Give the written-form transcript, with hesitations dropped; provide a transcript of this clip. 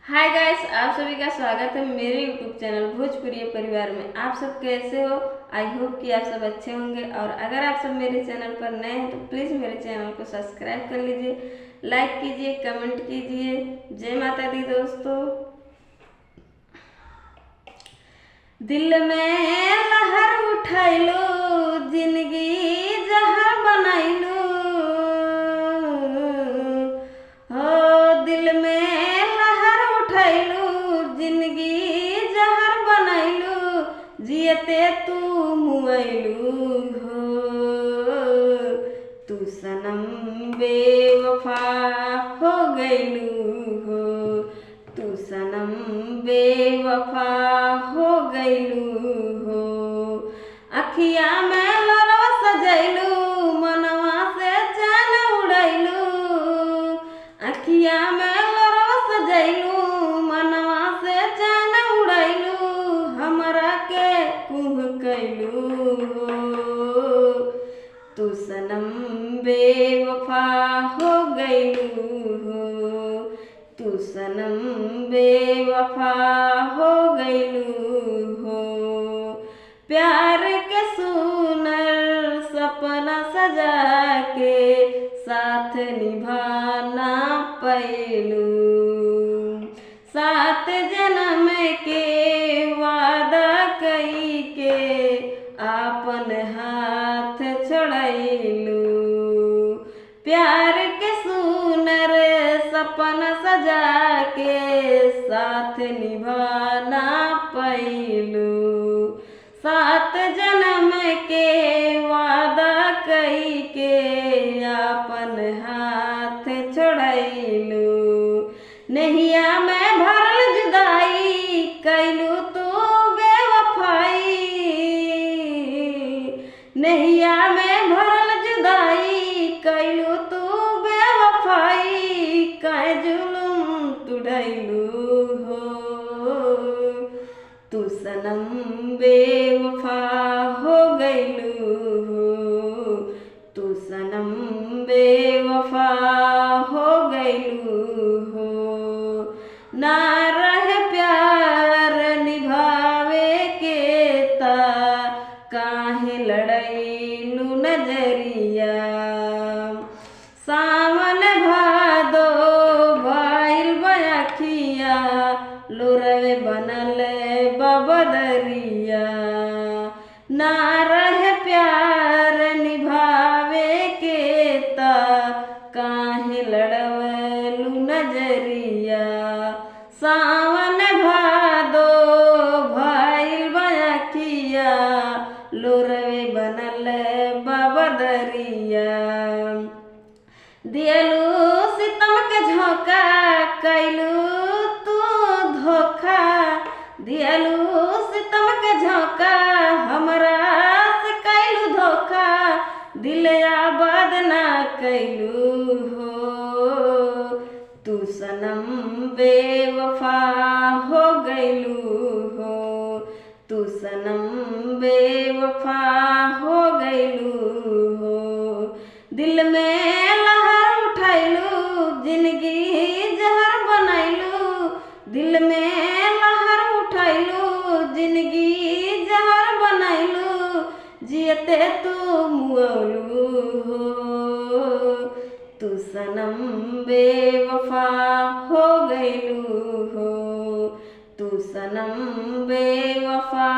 Hi guys, आप सभी का स्वागत है मेरे यूट्यूब चैनल भोजपुरी परिवार में। आप सब कैसे हो? आई होप कि आप सब अच्छे होंगे। और अगर आप सब मेरे चैनल पर नए हैं तो प्लीज़ मेरे चैनल को सब्सक्राइब कर लीजिए, लाइक कीजिए, कमेंट कीजिए। जय माता दी दोस्तों। दिल में लहर उठैलो, जिंदगी जहर बनैलो। हो दिल में लहर उठैलो, जिंदगी जहर बनैलो। जियते तू मुआइलू हो, तू सनम बेवफा हो गइलू हो। तू सनम बेवफा हो गइलू हो। अखिया में लोरवा सजैलू, मनवा से चैन उड़ैलू। अखिया में लोरवा सजैलू, मनवा से चैन उड़ैलू। हमरा के कुह कैलू हो, तू सनम बेवफा हो गइलू हो। तू सनम बेवफा हो गइलू हो। प्यार के सुनर सपना सजा के साथ निभाना पैलू। 7 जन्म के वादा कई के आपन हाथ छोड़ैलू। प्यार के सुनर सपना सजा के साथ निभाना पैलू। 7 जन्म के वादा कई के आपन हाथ छोड़ैलू। नहिया में भरल जुदाई कैलू तू बेवफाई। नहिया में भरल जुदाई कैलू तू बेवफाई। काहे जुलुम तू ढैलू हो, तू सनम बेवफा हो गइलू हो। तू सनम बेवफा हो गइलू हो। ना रहे प्यार निभावे के ता काहे लड़ैलू नजरिया। सावन भादो भइल बयखिया, लोरवे बनल बबदरिया। ना रहे प्यार निभावे के ता काहे लड़वलू नजरिया। सावन भादो भइल बयखिया, लोरवे बनल बबदरिया। दियलू सितम के झोंका, कैलू तू धोखा। दियलू सितम के झोंका, हमरा से कैलू धोखा। दिल आबाद ना कैलू हो, तू सनम बेवफा हो गइलू हो। तू सनम बेवफा हो गइलू हो। दिल में लहर उठैलू, जिंदगी जहर बनैलू। दिल में लहर उठैलू, जिंदगी जहर बनैलू। जियते तू मुअलू हो, तू सनम बेवफा हो गइलू हो। तू सनम बेवफा